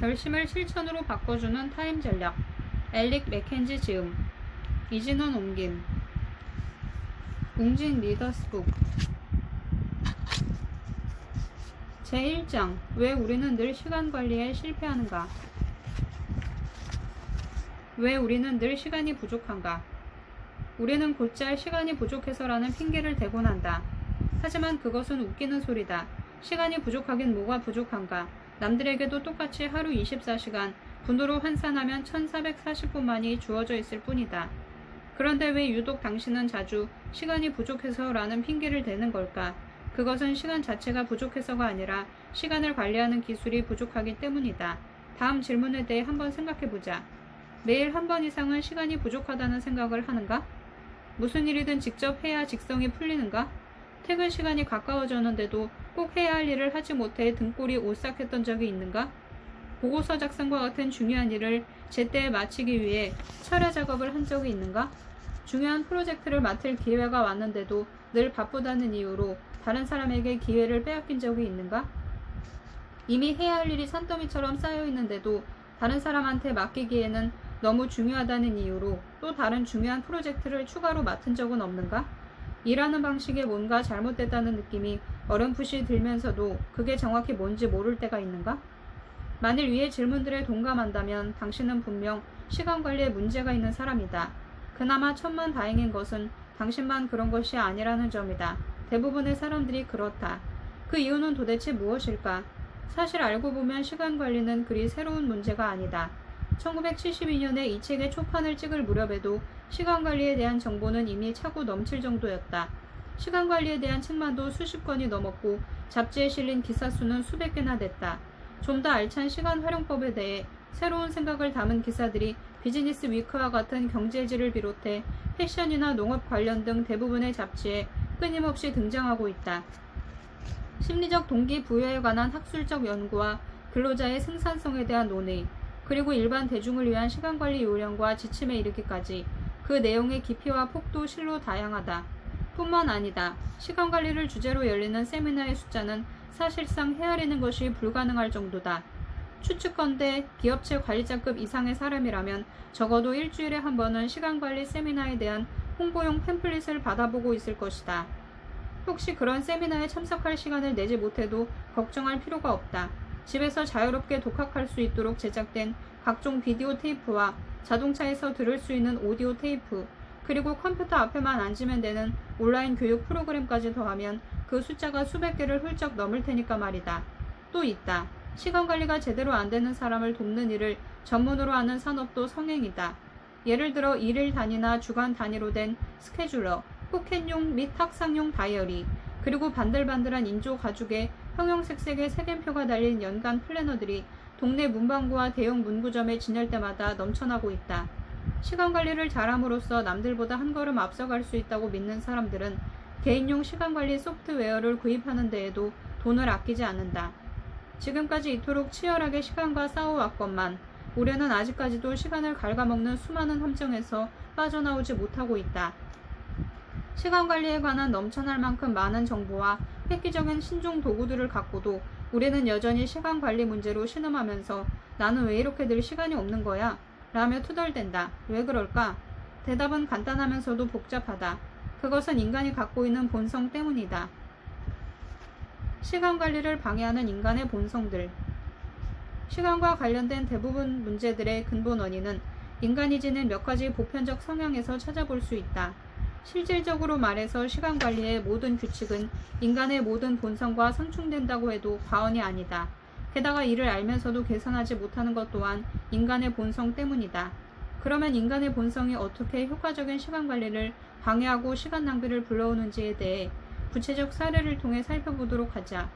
결심을 실천으로 바꿔주는 타임 전략. 엘릭 맥켄지 지음. 이진원 옮김. 웅진 리더스북. 제1장. 왜 우리는 늘 시간 관리에 실패하는가? 왜 우리는 늘 시간이 부족한가? 우리는 곧잘 시간이 부족해서라는 핑계를 대곤 한다. 하지만 그것은 웃기는 소리다. 시간이 부족하긴 뭐가 부족한가? 남들에게도 똑같이 하루 24시간, 분으로 환산하면 1440분만이 주어져 있을 뿐이다. 그런데 왜 유독 당신은 자주 시간이 부족해서라는 핑계를 대는 걸까? 그것은 시간 자체가 부족해서가 아니라 시간을 관리하는 기술이 부족하기 때문이다. 다음 질문에 대해 한번 생각해보자. 매일 한 번 이상은 시간이 부족하다는 생각을 하는가? 무슨 일이든 직접 해야 직성이 풀리는가? 퇴근 시간이 가까워졌는데도 꼭 해야 할 일을 하지 못해 등골이 오싹했던 적이 있는가? 보고서 작성과 같은 중요한 일을 제때에 마치기 위해 철야 작업을 한 적이 있는가? 중요한 프로젝트를 맡을 기회가 왔는데도 늘 바쁘다는 이유로 다른 사람에게 기회를 빼앗긴 적이 있는가? 이미 해야 할 일이 산더미처럼 쌓여 있는데도 다른 사람한테 맡기기에는 너무 중요하다는 이유로 또 다른 중요한 프로젝트를 추가로 맡은 적은 없는가? 일하는 방식에 뭔가 잘못됐다는 느낌이 어렴풋이 들면서도 그게 정확히 뭔지 모를 때가 있는가? 만일 위의 질문들에 동감한다면 당신은 분명 시간 관리에 문제가 있는 사람이다. 그나마 천만다행인 것은 당신만 그런 것이 아니라는 점이다. 대부분의 사람들이 그렇다. 그 이유는 도대체 무엇일까? 사실 알고 보면 시간 관리는 그리 새로운 문제가 아니다. 1972년에 이 책의 초판을 찍을 무렵에도 시간 관리에 대한 정보는 이미 차고 넘칠 정도였다. 시간 관리에 대한 책만도 수십 권이 넘었고 잡지에 실린 기사 수는 수백 개나 됐다. 좀 더 알찬 시간 활용법에 대해 새로운 생각을 담은 기사들이 비즈니스 위크와 같은 경제지를 비롯해 패션이나 농업 관련 등 대부분의 잡지에 끊임없이 등장하고 있다. 심리적 동기부여에 관한 학술적 연구와 근로자의 생산성에 대한 논의, 그리고 일반 대중을 위한 시간관리 요령과 지침에 이르기까지 그 내용의 깊이와 폭도 실로 다양하다. 뿐만 아니다. 시간관리를 주제로 열리는 세미나의 숫자는 사실상 헤아리는 것이 불가능할 정도다. 추측컨대 기업체 관리자급 이상의 사람이라면 적어도 일주일에 한 번은 시간관리 세미나에 대한 홍보용 팸플릿을 받아보고 있을 것이다. 혹시 그런 세미나에 참석할 시간을 내지 못해도 걱정할 필요가 없다. 집에서 자유롭게 독학할 수 있도록 제작된 각종 비디오 테이프와 자동차에서 들을 수 있는 오디오 테이프, 그리고 컴퓨터 앞에만 앉으면 되는 온라인 교육 프로그램까지 더하면 그 숫자가 수백 개를 훌쩍 넘을 테니까 말이다. 또 있다. 시간관리가 제대로 안 되는 사람을 돕는 일을 전문으로 하는 산업도 성행이다. 예를 들어 일일 단위나 주간 단위로 된 스케줄러, 포켓용 및 학상용 다이어리, 그리고 반들반들한 인조 가죽에 형형색색의 색연표가 달린 연간 플래너들이 동네 문방구와 대형 문구점에 진열대마다 넘쳐나고 있다. 시간관리를 잘함으로써 남들보다 한 걸음 앞서갈 수 있다고 믿는 사람들은 개인용 시간관리 소프트웨어를 구입하는 데에도 돈을 아끼지 않는다. 지금까지 이토록 치열하게 시간과 싸워왔건만 우리는 아직까지도 시간을 갉아먹는 수많은 함정에서 빠져나오지 못하고 있다. 시간관리에 관한 넘쳐날 만큼 많은 정보와 획기적인 신종 도구들을 갖고도 우리는 여전히 시간관리 문제로 신음하면서 나는 왜 이렇게 늘 시간이 없는 거야? 라며 투덜댄다. 왜 그럴까? 대답은 간단하면서도 복잡하다. 그것은 인간이 갖고 있는 본성 때문이다. 시간관리를 방해하는 인간의 본성들. 시간과 관련된 대부분 문제들의 근본 원인은 인간이 지닌 몇 가지 보편적 성향에서 찾아볼 수 있다. 실질적으로 말해서 시간관리의 모든 규칙은 인간의 모든 본성과 상충된다고 해도 과언이 아니다. 게다가 이를 알면서도 계산하지 못하는 것 또한 인간의 본성 때문이다. 그러면 인간의 본성이 어떻게 효과적인 시간관리를 방해하고 시간 낭비를 불러오는지에 대해 구체적 사례를 통해 살펴보도록 하자.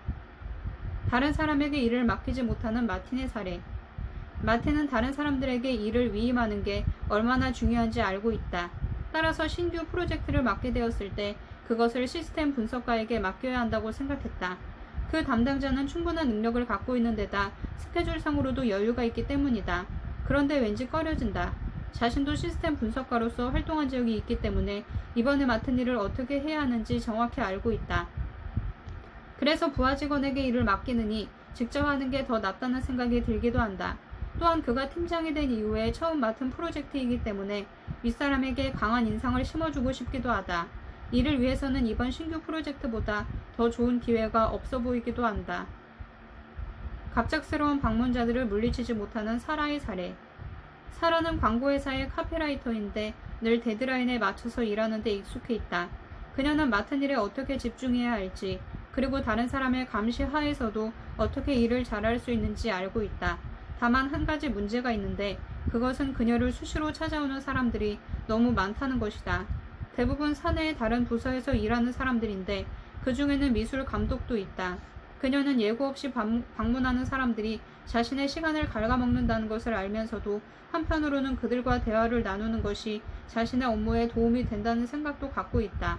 다른 사람에게 일을 맡기지 못하는 마틴의 사례. 마틴은 다른 사람들에게 일을 위임하는 게 얼마나 중요한지 알고 있다. 따라서 신규 프로젝트를 맡게 되었을 때 그것을 시스템 분석가에게 맡겨야 한다고 생각했다. 그 담당자는 충분한 능력을 갖고 있는 데다 스케줄상으로도 여유가 있기 때문이다. 그런데 왠지 꺼려진다. 자신도 시스템 분석가로서 활동한 적이 있기 때문에 이번에 맡은 일을 어떻게 해야 하는지 정확히 알고 있다. 그래서 부하 직원에게 일을 맡기느니 직접 하는 게 더 낫다는 생각이 들기도 한다. 또한 그가 팀장이 된 이후에 처음 맡은 프로젝트이기 때문에 윗사람에게 강한 인상을 심어주고 싶기도 하다. 이를 위해서는 이번 신규 프로젝트보다 더 좋은 기회가 없어 보이기도 한다. 갑작스러운 방문자들을 물리치지 못하는 사라의 사례. 사라는 광고회사의 카피라이터인데 늘 데드라인에 맞춰서 일하는 데 익숙해 있다. 그녀는 맡은 일에 어떻게 집중해야 할지, 그리고 다른 사람의 감시 하에서도 어떻게 일을 잘할 수 있는지 알고 있다. 다만 한 가지 문제가 있는데 그것은 그녀를 수시로 찾아오는 사람들이 너무 많다는 것이다. 대부분 사내의 다른 부서에서 일하는 사람들인데 그 중에는 미술 감독도 있다. 그녀는 예고 없이 방문하는 사람들이 자신의 시간을 갉아먹는다는 것을 알면서도 한편으로는 그들과 대화를 나누는 것이 자신의 업무에 도움이 된다는 생각도 갖고 있다.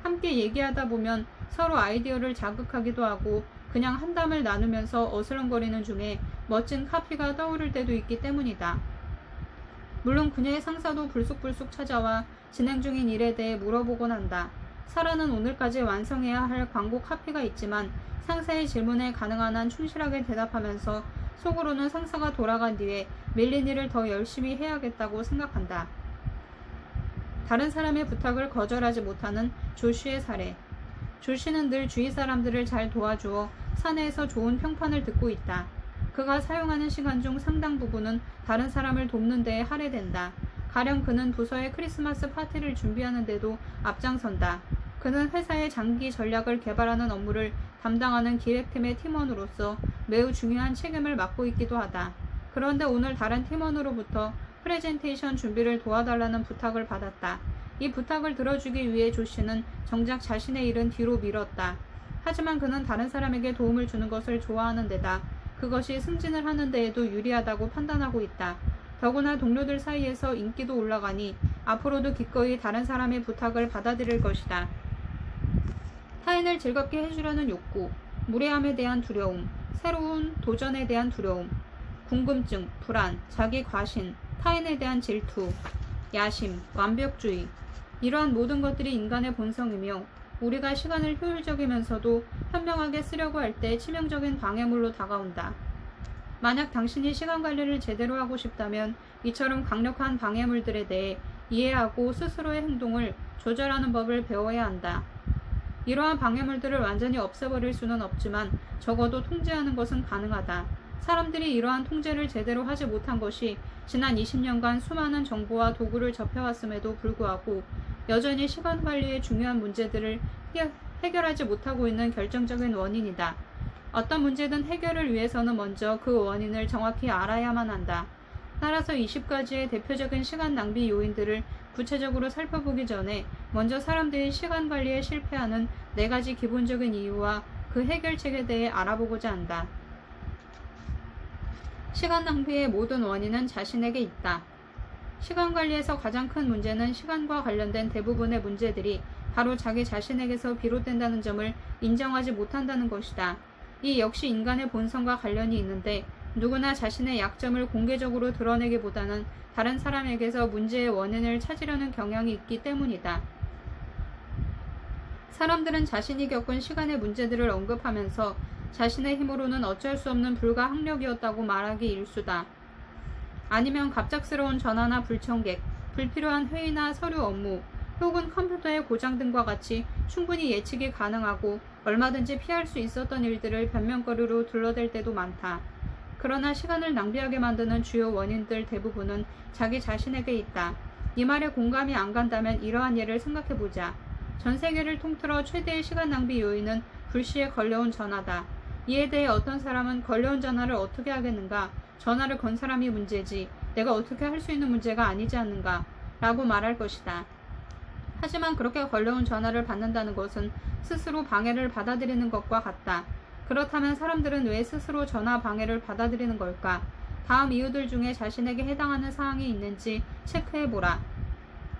함께 얘기하다 보면 서로 아이디어를 자극하기도 하고 그냥 한담을 나누면서 어슬렁거리는 중에 멋진 카피가 떠오를 때도 있기 때문이다. 물론 그녀의 상사도 불쑥불쑥 찾아와 진행 중인 일에 대해 물어보곤 한다. 사라는 오늘까지 완성해야 할 광고 카피가 있지만 상사의 질문에 가능한 한 충실하게 대답하면서 속으로는 상사가 돌아간 뒤에 밀린 일을 더 열심히 해야겠다고 생각한다. 다른 사람의 부탁을 거절하지 못하는 조쉬의 사례. 조쉬는 늘 주위 사람들을 잘 도와주어 사내에서 좋은 평판을 듣고 있다. 그가 사용하는 시간 중 상당 부분은 다른 사람을 돕는 데에 할애된다. 가령 그는 부서의 크리스마스 파티를 준비하는 데도 앞장선다. 그는 회사의 장기 전략을 개발하는 업무를 담당하는 기획팀의 팀원으로서 매우 중요한 책임을 맡고 있기도 하다. 그런데 오늘 다른 팀원으로부터 프레젠테이션 준비를 도와달라는 부탁을 받았다. 이 부탁을 들어주기 위해 조씨는 정작 자신의 일은 뒤로 미뤘다. 하지만 그는 다른 사람에게 도움을 주는 것을 좋아하는 데다 그것이 승진을 하는 데에도 유리하다고 판단하고 있다. 더구나 동료들 사이에서 인기도 올라가니 앞으로도 기꺼이 다른 사람의 부탁을 받아들일 것이다. 타인을 즐겁게 해주려는 욕구, 무례함에 대한 두려움, 새로운 도전에 대한 두려움, 궁금증, 불안, 자기 과신, 타인에 대한 질투, 야심, 완벽주의. 이러한 모든 것들이 인간의 본성이며 우리가 시간을 효율적이면서도 현명하게 쓰려고 할 때 치명적인 방해물로 다가온다. 만약 당신이 시간 관리를 제대로 하고 싶다면 이처럼 강력한 방해물들에 대해 이해하고 스스로의 행동을 조절하는 법을 배워야 한다. 이러한 방해물들을 완전히 없애버릴 수는 없지만 적어도 통제하는 것은 가능하다. 사람들이 이러한 통제를 제대로 하지 못한 것이 지난 20년간 수많은 정보와 도구를 접해왔음에도 불구하고 여전히 시간 관리의 중요한 문제들을 해결하지 못하고 있는 결정적인 원인이다. 어떤 문제든 해결을 위해서는 먼저 그 원인을 정확히 알아야만 한다. 따라서 20가지의 대표적인 시간 낭비 요인들을 구체적으로 살펴보기 전에 먼저 사람들이 시간 관리에 실패하는 4가지 기본적인 이유와 그 해결책에 대해 알아보고자 한다. 시간 낭비의 모든 원인은 자신에게 있다. 시간 관리에서 가장 큰 문제는 시간과 관련된 대부분의 문제들이 바로 자기 자신에게서 비롯된다는 점을 인정하지 못한다는 것이다. 이 역시 인간의 본성과 관련이 있는데 누구나 자신의 약점을 공개적으로 드러내기보다는 다른 사람에게서 문제의 원인을 찾으려는 경향이 있기 때문이다. 사람들은 자신이 겪은 시간의 문제들을 언급하면서 자신의 힘으로는 어쩔 수 없는 불가항력이었다고 말하기 일쑤다. 아니면 갑작스러운 전화나 불청객, 불필요한 회의나 서류 업무, 혹은 컴퓨터의 고장 등과 같이 충분히 예측이 가능하고 얼마든지 피할 수 있었던 일들을 변명거리로 둘러댈 때도 많다. 그러나 시간을 낭비하게 만드는 주요 원인들 대부분은 자기 자신에게 있다. 이 말에 공감이 안 간다면 이러한 예를 생각해보자. 전 세계를 통틀어 최대의 시간 낭비 요인은 불시에 걸려온 전화다. 이에 대해 어떤 사람은 걸려온 전화를 어떻게 하겠는가? 전화를 건 사람이 문제지 내가 어떻게 할 수 있는 문제가 아니지 않는가? 라고 말할 것이다. 하지만 그렇게 걸려온 전화를 받는다는 것은 스스로 방해를 받아들이는 것과 같다. 그렇다면 사람들은 왜 스스로 전화 방해를 받아들이는 걸까? 다음 이유들 중에 자신에게 해당하는 사항이 있는지 체크해보라.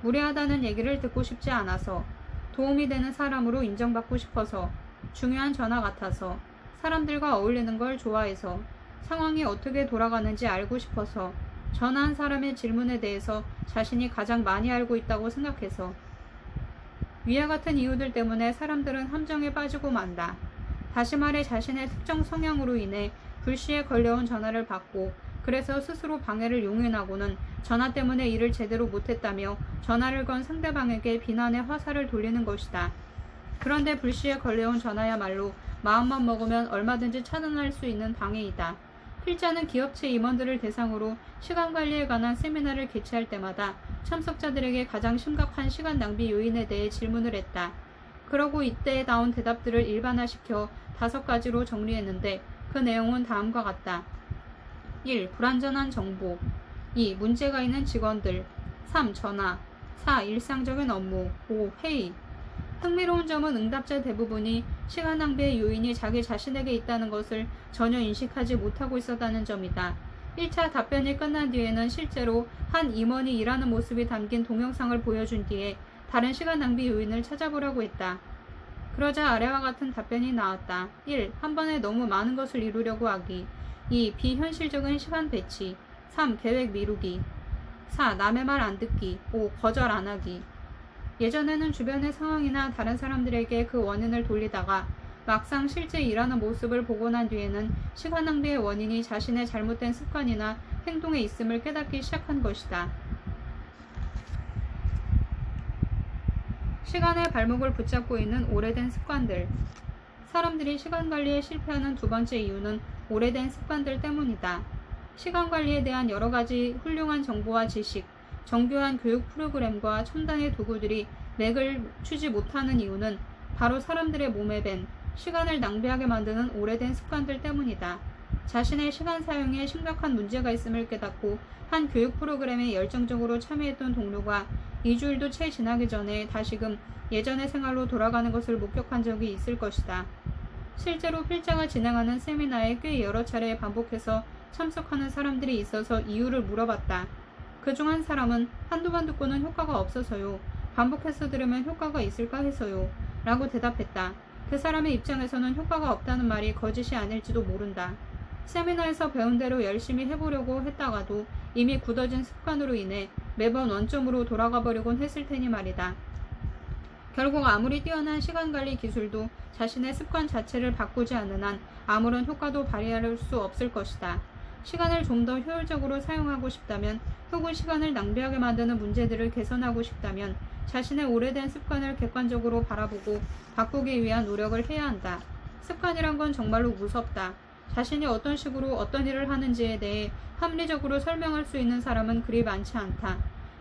무례하다는 얘기를 듣고 싶지 않아서, 도움이 되는 사람으로 인정받고 싶어서, 중요한 전화 같아서, 사람들과 어울리는 걸 좋아해서, 상황이 어떻게 돌아가는지 알고 싶어서, 전화한 사람의 질문에 대해서 자신이 가장 많이 알고 있다고 생각해서. 위와 같은 이유들 때문에 사람들은 함정에 빠지고 만다. 다시 말해 자신의 특정 성향으로 인해 불시에 걸려온 전화를 받고 그래서 스스로 방해를 용인하고는 전화 때문에 일을 제대로 못했다며 전화를 건 상대방에게 비난의 화살을 돌리는 것이다. 그런데 불시에 걸려온 전화야말로 마음만 먹으면 얼마든지 차단할 수 있는 방해이다. 필자는 기업체 임원들을 대상으로 시간 관리에 관한 세미나를 개최할 때마다 참석자들에게 가장 심각한 시간 낭비 요인에 대해 질문을 했다. 그러고 이때 나온 대답들을 일반화시켜 5가지로 정리했는데 그 내용은 다음과 같다. 1. 불완전한 정보 2. 문제가 있는 직원들 3. 전화 4. 일상적인 업무 5. 회의 흥미로운 점은 응답자 대부분이 시간 낭비의 요인이 자기 자신에게 있다는 것을 전혀 인식하지 못하고 있었다는 점이다. 1차 답변이 끝난 뒤에는 실제로 한 임원이 일하는 모습이 담긴 동영상을 보여준 뒤에 다른 시간 낭비 요인을 찾아보라고 했다. 그러자 아래와 같은 답변이 나왔다. 1. 한 번에 너무 많은 것을 이루려고 하기 2. 비현실적인 시간 배치 3. 계획 미루기 4. 남의 말 안 듣기 5. 거절 안 하기 예전에는 주변의 상황이나 다른 사람들에게 그 원인을 돌리다가 막상 실제 일하는 모습을 보고 난 뒤에는 시간 낭비의 원인이 자신의 잘못된 습관이나 행동에 있음을 깨닫기 시작한 것이다. 시간의 발목을 붙잡고 있는 오래된 습관들. 사람들이 시간 관리에 실패하는 두 번째 이유는 오래된 습관들 때문이다. 시간 관리에 대한 여러 가지 훌륭한 정보와 지식, 정교한 교육 프로그램과 첨단의 도구들이 맥을 추지 못하는 이유는 바로 사람들의 몸에 밴 시간을 낭비하게 만드는 오래된 습관들 때문이다. 자신의 시간 사용에 심각한 문제가 있음을 깨닫고 한 교육 프로그램에 열정적으로 참여했던 동료가 2주일도 채 지나기 전에 다시금 예전의 생활로 돌아가는 것을 목격한 적이 있을 것이다. 실제로 필자가 진행하는 세미나에 꽤 여러 차례 반복해서 참석하는 사람들이 있어서 이유를 물어봤다. 그중 한 사람은 한두 번 듣고는 효과가 없어서요. 반복해서 들으면 효과가 있을까 해서요. 라고 대답했다. 그 사람의 입장에서는 효과가 없다는 말이 거짓이 아닐지도 모른다. 세미나에서 배운 대로 열심히 해보려고 했다가도 이미 굳어진 습관으로 인해 매번 원점으로 돌아가 버리곤 했을 테니 말이다. 결국 아무리 뛰어난 시간관리 기술도 자신의 습관 자체를 바꾸지 않는 한 아무런 효과도 발휘할 수 없을 것이다. 시간을 좀 더 효율적으로 사용하고 싶다면 혹은 시간을 낭비하게 만드는 문제들을 개선하고 싶다면 자신의 오래된 습관을 객관적으로 바라보고 바꾸기 위한 노력을 해야 한다. 습관이란 건 정말로 무섭다. 자신이 어떤 식으로 어떤 일을 하는지에 대해 합리적으로 설명할 수 있는 사람은 그리 많지 않다.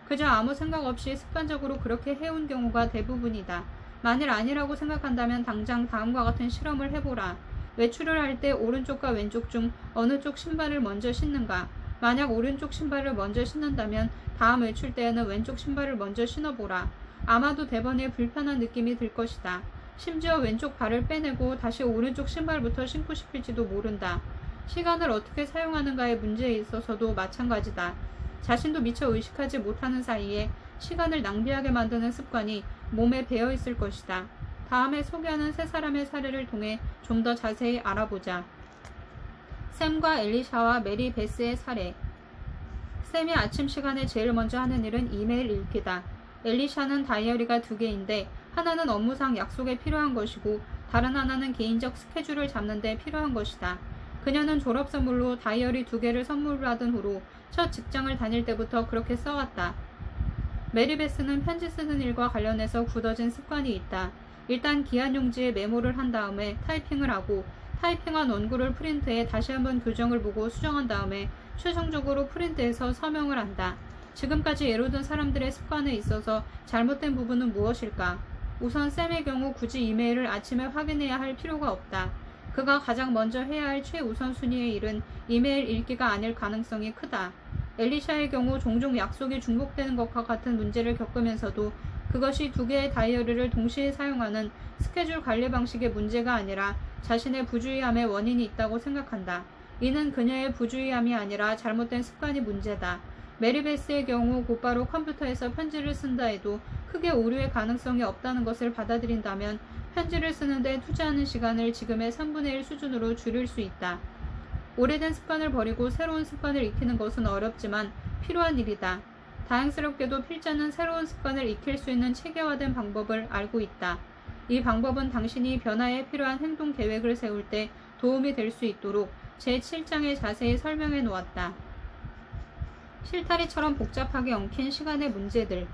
그저 아무 생각 없이 습관적으로 그렇게 해온 경우가 대부분이다. 만일 아니라고 생각한다면 당장 다음과 같은 실험을 해보라. 외출을 할 때 오른쪽과 왼쪽 중 어느 쪽 신발을 먼저 신는가? 만약 오른쪽 신발을 먼저 신는다면 다음 외출 때에는 왼쪽 신발을 먼저 신어보라. 아마도 대번에 불편한 느낌이 들 것이다. 심지어 왼쪽 발을 빼내고 다시 오른쪽 신발부터 신고 싶을지도 모른다. 시간을 어떻게 사용하는가의 문제에 있어서도 마찬가지다. 자신도 미처 의식하지 못하는 사이에 시간을 낭비하게 만드는 습관이 몸에 배어 있을 것이다. 다음에 소개하는 세 사람의 사례를 통해 좀 더 자세히 알아보자. 샘과 엘리샤와 메리 베스의 사례. 샘이 아침 시간에 제일 먼저 하는 일은 이메일 읽기다. 엘리샤는 다이어리가 2개인데 하나는 업무상 약속에 필요한 것이고 다른 하나는 개인적 스케줄을 잡는 데 필요한 것이다. 그녀는 졸업 선물로 다이어리 2개를 선물받은 후로 첫 직장을 다닐 때부터 그렇게 써왔다. 메리 베스는 편지 쓰는 일과 관련해서 굳어진 습관이 있다. 일단 기한 용지에 메모를 한 다음에 타이핑을 하고 타이핑한 원고를 프린트해 다시 한번 교정을 보고 수정한 다음에 최종적으로 프린트해서 서명을 한다. 지금까지 예로든 사람들의 습관에 있어서 잘못된 부분은 무엇일까? 우선 샘의 경우 굳이 이메일을 아침에 확인해야 할 필요가 없다. 그가 가장 먼저 해야 할 최우선순위의 일은 이메일 읽기가 아닐 가능성이 크다. 엘리샤의 경우 종종 약속이 중복되는 것과 같은 문제를 겪으면서도 그것이 2개의 다이어리를 동시에 사용하는 스케줄 관리 방식의 문제가 아니라 자신의 부주의함의 원인이 있다고 생각한다. 이는 그녀의 부주의함이 아니라 잘못된 습관이 문제다. 메리 베스의 경우 곧바로 컴퓨터에서 편지를 쓴다 해도 크게 오류의 가능성이 없다는 것을 받아들인다면 편지를 쓰는데 투자하는 시간을 지금의 3분의 1 수준으로 줄일 수 있다. 오래된 습관을 버리고 새로운 습관을 익히는 것은 어렵지만 필요한 일이다. 다행스럽게도 필자는 새로운 습관을 익힐 수 있는 체계화된 방법을 알고 있다. 이 방법은 당신이 변화에 필요한 행동 계획을 세울 때 도움이 될 수 있도록 제7장에 자세히 설명해 놓았다. 실타리처럼 복잡하게 엉킨 시간의 문제들.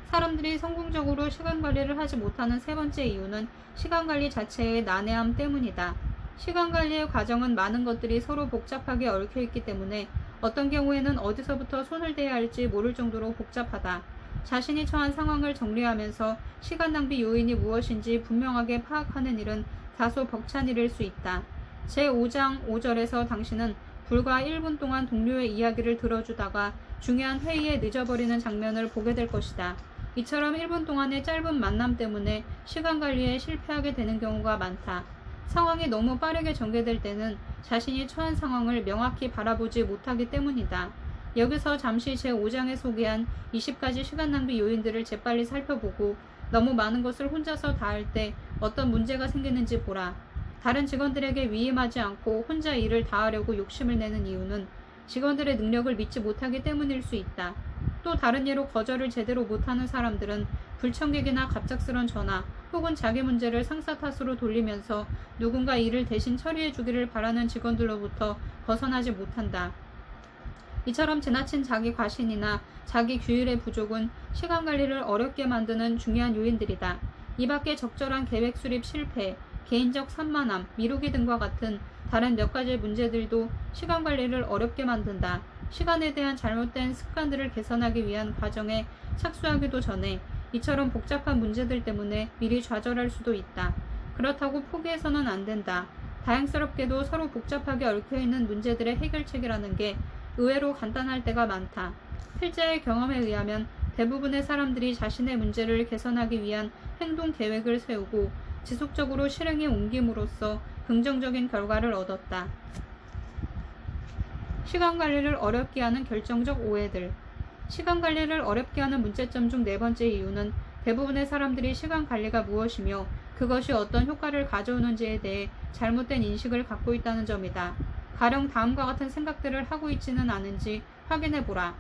사람들이 성공적으로 시간 관리를 하지 못하는 세 번째 이유는 시간 관리 자체의 난해함 때문이다. 시간 관리의 과정은 많은 것들이 서로 복잡하게 얽혀 있기 때문에 어떤 경우에는 어디서부터 손을 대야 할지 모를 정도로 복잡하다. 자신이 처한 상황을 정리하면서 시간 낭비 요인이 무엇인지 분명하게 파악하는 일은 다소 벅찬 일일 수 있다. 제5장 5절에서 당신은 불과 1분 동안 동료의 이야기를 들어주다가 중요한 회의에 늦어버리는 장면을 보게 될 것이다. 이처럼 1분 동안의 짧은 만남 때문에 시간 관리에 실패하게 되는 경우가 많다. 상황이 너무 빠르게 전개될 때는 자신이 처한 상황을 명확히 바라보지 못하기 때문이다. 여기서 잠시 제5장에 소개한 20가지 시간 낭비 요인들을 재빨리 살펴보고 너무 많은 것을 혼자서 다 할 때 어떤 문제가 생기는지 보라. 다른 직원들에게 위임하지 않고 혼자 일을 다 하려고 욕심을 내는 이유는 직원들의 능력을 믿지 못하기 때문일 수 있다. 또 다른 예로 거절을 제대로 못하는 사람들은 불청객이나 갑작스런 전화 혹은 자기 문제를 상사 탓으로 돌리면서 누군가 일을 대신 처리해 주기를 바라는 직원들로부터 벗어나지 못한다. 이처럼 지나친 자기 과신이나 자기 규율의 부족은 시간 관리를 어렵게 만드는 중요한 요인들이다. 이 밖에 적절한 계획 수립 실패, 개인적 산만함, 미루기 등과 같은 다른 몇 가지 문제들도 시간 관리를 어렵게 만든다. 시간에 대한 잘못된 습관들을 개선하기 위한 과정에 착수하기도 전에 이처럼 복잡한 문제들 때문에 미리 좌절할 수도 있다. 그렇다고 포기해서는 안 된다. 다행스럽게도 서로 복잡하게 얽혀있는 문제들의 해결책이라는 게 의외로 간단할 때가 많다. 필자의 경험에 의하면 대부분의 사람들이 자신의 문제를 개선하기 위한 행동 계획을 세우고 지속적으로 실행에 옮김으로써 긍정적인 결과를 얻었다. 시간 관리를 어렵게 하는 결정적 오해들. 시간 관리를 어렵게 하는 문제점 중 네 번째 이유는 대부분의 사람들이 시간 관리가 무엇이며 그것이 어떤 효과를 가져오는지에 대해 잘못된 인식을 갖고 있다는 점이다. 가령 다음과 같은 생각들을 하고 있지는 않은지 확인해보라.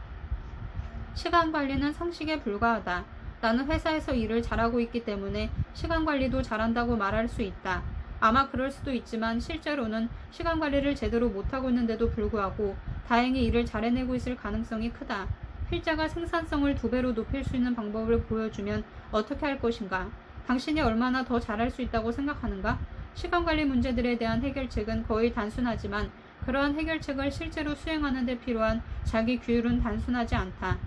시간 관리는 상식에 불과하다. 나는 회사에서 일을 잘하고 있기 때문에 시간 관리도 잘한다고 말할 수 있다. 아마 그럴 수도 있지만 실제로는 시간 관리를 제대로 못하고 있는데도 불구하고 다행히 일을 잘 해내고 있을 가능성이 크다. 필자가 생산성을 2배로 높일 수 있는 방법을 보여주면 어떻게 할 것인가? 당신이 얼마나 더 잘할 수 있다고 생각하는가? 시간 관리 문제들에 대한 해결책은 거의 단순하지만 그러한 해결책을 실제로 수행하는 데 필요한 자기 규율은 단순하지 않다.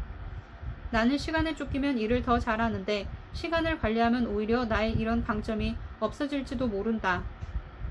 나는 시간에 쫓기면 일을 더 잘하는데 시간을 관리하면 오히려 나의 이런 강점이 없어질지도 모른다.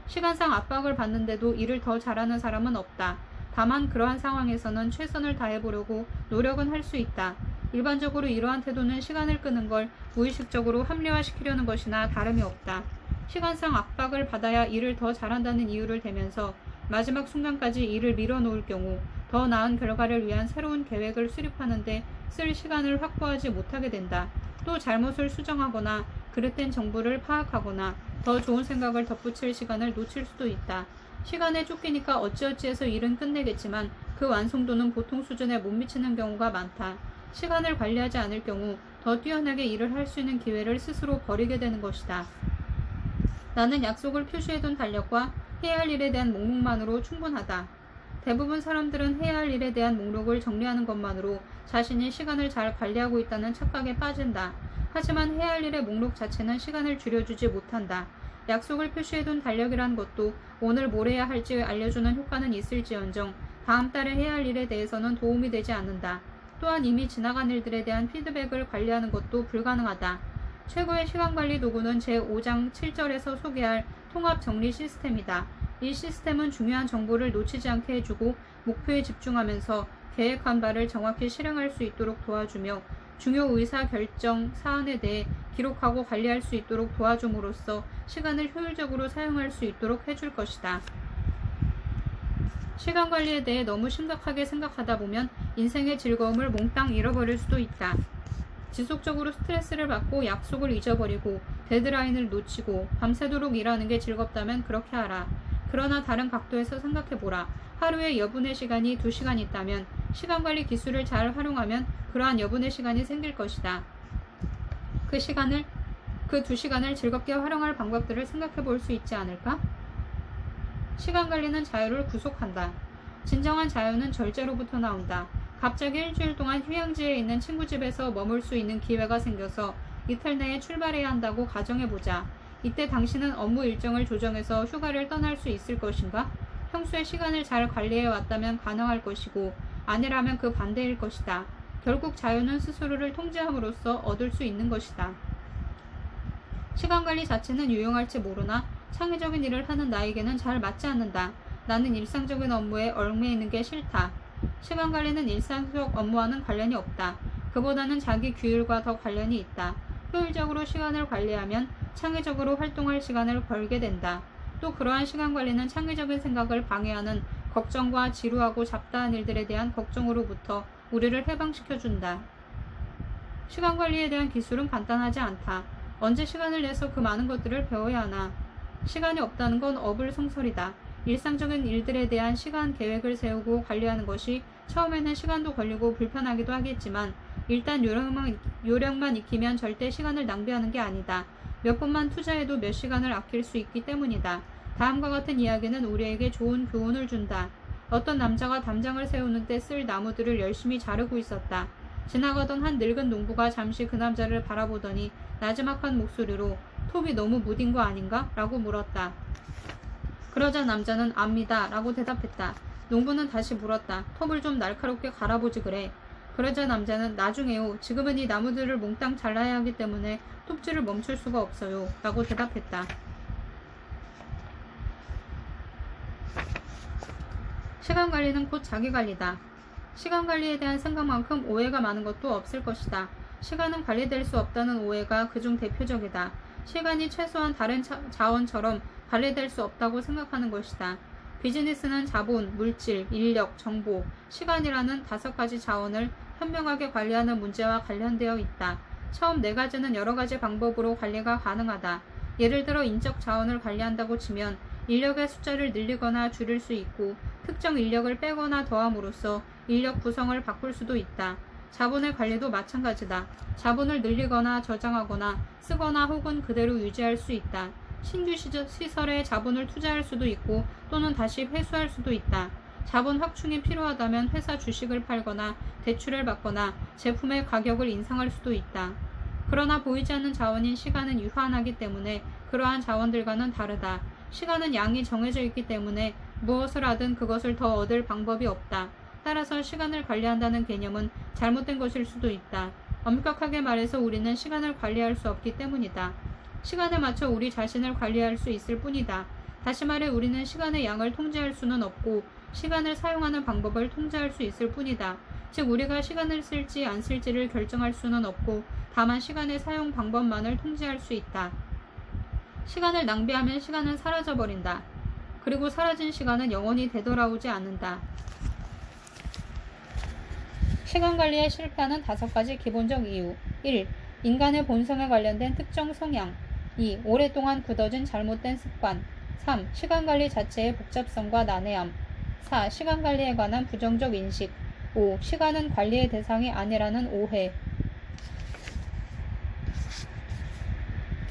시간상 압박을 받는데도 일을 더 잘하는 사람은 없다. 다만 그러한 상황에서는 최선을 다해보려고 노력은 할 수 있다. 일반적으로 이러한 태도는 시간을 끄는 걸 무의식적으로 합리화시키려는 것이나 다름이 없다. 시간상 압박을 받아야 일을 더 잘한다는 이유를 대면서 마지막 순간까지 일을 밀어놓을 경우 더 나은 결과를 위한 새로운 계획을 수립하는 데 쓸 시간을 확보하지 못하게 된다. 또 잘못을 수정하거나 그릇된 정보를 파악하거나 더 좋은 생각을 덧붙일 시간을 놓칠 수도 있다. 시간에 쫓기니까 어찌어찌해서 일은 끝내겠지만 그 완성도는 보통 수준에 못 미치는 경우가 많다. 시간을 관리하지 않을 경우 더 뛰어나게 일을 할 수 있는 기회를 스스로 버리게 되는 것이다. 나는 약속을 표시해둔 달력과 해야 할 일에 대한 목록만으로 충분하다. 대부분 사람들은 해야 할 일에 대한 목록을 정리하는 것만으로 자신이 시간을 잘 관리하고 있다는 착각에 빠진다. 하지만 해야 할 일의 목록 자체는 시간을 줄여주지 못한다. 약속을 표시해둔 달력이란 것도 오늘 뭘 해야 할지 알려주는 효과는 있을지언정 다음 달에 해야 할 일에 대해서는 도움이 되지 않는다. 또한 이미 지나간 일들에 대한 피드백을 관리하는 것도 불가능하다. 최고의 시간관리 도구는 제5장 7절에서 소개할 통합 정리 시스템이다. 이 시스템은 중요한 정보를 놓치지 않게 해주고 목표에 집중하면서 계획한 바를 정확히 실행할 수 있도록 도와주며 중요 의사 결정 사안에 대해 기록하고 관리할 수 있도록 도와줌으로써 시간을 효율적으로 사용할 수 있도록 해줄 것이다. 시간 관리에 대해 너무 심각하게 생각하다 보면 인생의 즐거움을 몽땅 잃어버릴 수도 있다. 지속적으로 스트레스를 받고 약속을 잊어버리고 데드라인을 놓치고 밤새도록 일하는 게 즐겁다면 그렇게 하라. 그러나 다른 각도에서 생각해보라. 하루에 여분의 시간이 2시간 있다면 시간관리 기술을 잘 활용하면 그러한 여분의 시간이 생길 것이다. 그 그 2시간을 즐겁게 활용할 방법들을 생각해 볼 수 있지 않을까? 시간 관리는 자유를 구속한다. 진정한 자유는 절제로부터 나온다. 갑자기 일주일 동안 휴양지에 있는 친구 집에서 머물 수 있는 기회가 생겨서 이틀 내에 출발해야 한다고 가정해보자. 이때 당신은 업무 일정을 조정해서 휴가를 떠날 수 있을 것인가? 평소에 시간을 잘 관리해 왔다면 가능할 것이고 아니라면 그 반대일 것이다. 결국 자유는 스스로를 통제함으로써 얻을 수 있는 것이다. 시간관리 자체는 유용할지 모르나 창의적인 일을 하는 나에게는 잘 맞지 않는다. 나는 일상적인 업무에 얽매이는 게 싫다. 시간관리는 일상적 업무와는 관련이 없다. 그보다는 자기 규율과 더 관련이 있다. 효율적으로 시간을 관리하면 창의적으로 활동할 시간을 벌게 된다. 또 그러한 시간관리는 창의적인 생각을 방해하는 걱정과 지루하고 잡다한 일들에 대한 걱정으로부터 우리를 해방시켜준다. 시간관리에 대한 기술은 간단하지 않다. 언제 시간을 내서 그 많은 것들을 배워야 하나? 시간이 없다는 건 어불성설이다. 일상적인 일들에 대한 시간 계획을 세우고 관리하는 것이 처음에는 시간도 걸리고 불편하기도 하겠지만 일단 요령만 익히면 절대 시간을 낭비하는 게 아니다. 몇 번만 투자해도 몇 시간을 아낄 수 있기 때문이다. 다음과 같은 이야기는 우리에게 좋은 교훈을 준다. 어떤 남자가 담장을 세우는 데 쓸 나무들을 열심히 자르고 있었다. 지나가던 한 늙은 농부가 잠시 그 남자를 바라보더니 나지막한 목소리로 톱이 너무 무딘 거 아닌가? 라고 물었다. 그러자 남자는 압니다 라고 대답했다. 농부는 다시 물었다. 톱을 좀 날카롭게 갈아보지 그래. 그러자 남자는 나중에요. 지금은 이 나무들을 몽땅 잘라야 하기 때문에 톱질을 멈출 수가 없어요. 라고 대답했다. 시간관리는 곧 자기관리다. 시간관리에 대한 생각만큼 오해가 많은 것도 없을 것이다. 시간은 관리될 수 없다는 오해가 그중 대표적이다. 시간이 최소한 다른 자원처럼 관리될 수 없다고 생각하는 것이다. 비즈니스는 자본, 물질, 인력, 정보, 시간이라는 5가지 자원을 현명하게 관리하는 문제와 관련되어 있다. 처음 4가지는 여러 가지 방법으로 관리가 가능하다. 예를 들어 인적 자원을 관리한다고 치면 인력의 숫자를 늘리거나 줄일 수 있고 특정 인력을 빼거나 더함으로써 인력 구성을 바꿀 수도 있다. 자본의 관리도 마찬가지다. 자본을 늘리거나 저장하거나 쓰거나 혹은 그대로 유지할 수 있다. 신규 시설에 자본을 투자할 수도 있고 또는 다시 회수할 수도 있다. 자본 확충이 필요하다면 회사 주식을 팔거나 대출을 받거나 제품의 가격을 인상할 수도 있다. 그러나 보이지 않는 자원인 시간은 유한하기 때문에 그러한 자원들과는 다르다. 시간은 양이 정해져 있기 때문에 무엇을 하든 그것을 더 얻을 방법이 없다. 따라서 시간을 관리한다는 개념은 잘못된 것일 수도 있다. 엄격하게 말해서 우리는 시간을 관리할 수 없기 때문이다. 시간에 맞춰 우리 자신을 관리할 수 있을 뿐이다. 다시 말해 우리는 시간의 양을 통제할 수는 없고 시간을 사용하는 방법을 통제할 수 있을 뿐이다. 즉 우리가 시간을 쓸지 안 쓸지를 결정할 수는 없고 다만 시간의 사용 방법만을 통제할 수 있다. 시간을 낭비하면 시간은 사라져버린다. 그리고 사라진 시간은 영원히 되돌아오지 않는다. 시간관리에 실패하는 5가지 기본적 이유. 1. 인간의 본성에 관련된 특정 성향. 2. 오랫동안 굳어진 잘못된 습관. 3. 시간관리 자체의 복잡성과 난해함. 4. 시간관리에 관한 부정적 인식. 5. 시간은 관리의 대상이 아니라는 오해.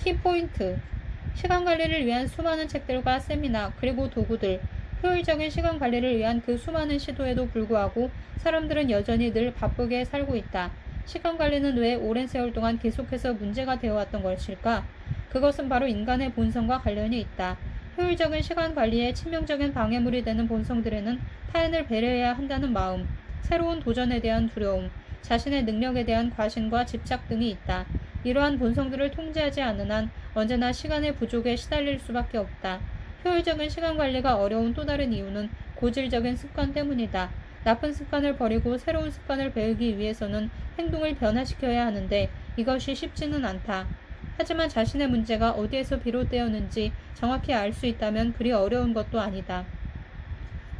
키포인트. 시간관리를 위한 수많은 책들과 세미나 그리고 도구들, 효율적인 시간관리를 위한 그 수많은 시도에도 불구하고 사람들은 여전히 늘 바쁘게 살고 있다. 시간관리는 왜 오랜 세월 동안 계속해서 문제가 되어왔던 것일까? 그것은 바로 인간의 본성과 관련이 있다. 효율적인 시간관리에 치명적인 방해물이 되는 본성들에는 타인을 배려해야 한다는 마음, 새로운 도전에 대한 두려움, 자신의 능력에 대한 과신과 집착 등이 있다. 이러한 본성들을 통제하지 않는 한 언제나 시간의 부족에 시달릴 수밖에 없다. 효율적인 시간관리가 어려운 또 다른 이유는 고질적인 습관 때문이다. 나쁜 습관을 버리고 새로운 습관을 배우기 위해서는 행동을 변화시켜야 하는데 이것이 쉽지는 않다. 하지만 자신의 문제가 어디에서 비롯되었는지 정확히 알 수 있다면 그리 어려운 것도 아니다.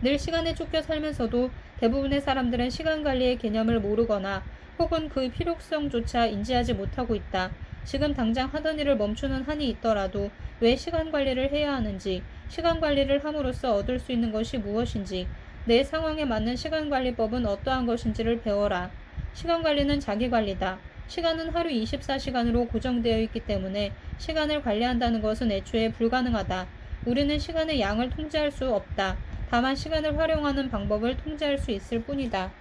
늘 시간에 쫓겨 살면서도 대부분의 사람들은 시간관리의 개념을 모르거나 혹은 그 필요성조차 인지하지 못하고 있다. 지금 당장 하던 일을 멈추는 한이 있더라도 왜 시간관리를 해야 하는지, 시간관리를 함으로써 얻을 수 있는 것이 무엇인지, 내 상황에 맞는 시간관리법은 어떠한 것인지를 배워라. 시간관리는 자기관리다. 시간은 하루 24시간으로 고정되어 있기 때문에 시간을 관리한다는 것은 애초에 불가능하다. 우리는 시간의 양을 통제할 수 없다. 다만 시간을 활용하는 방법을 통제할 수 있을 뿐이다.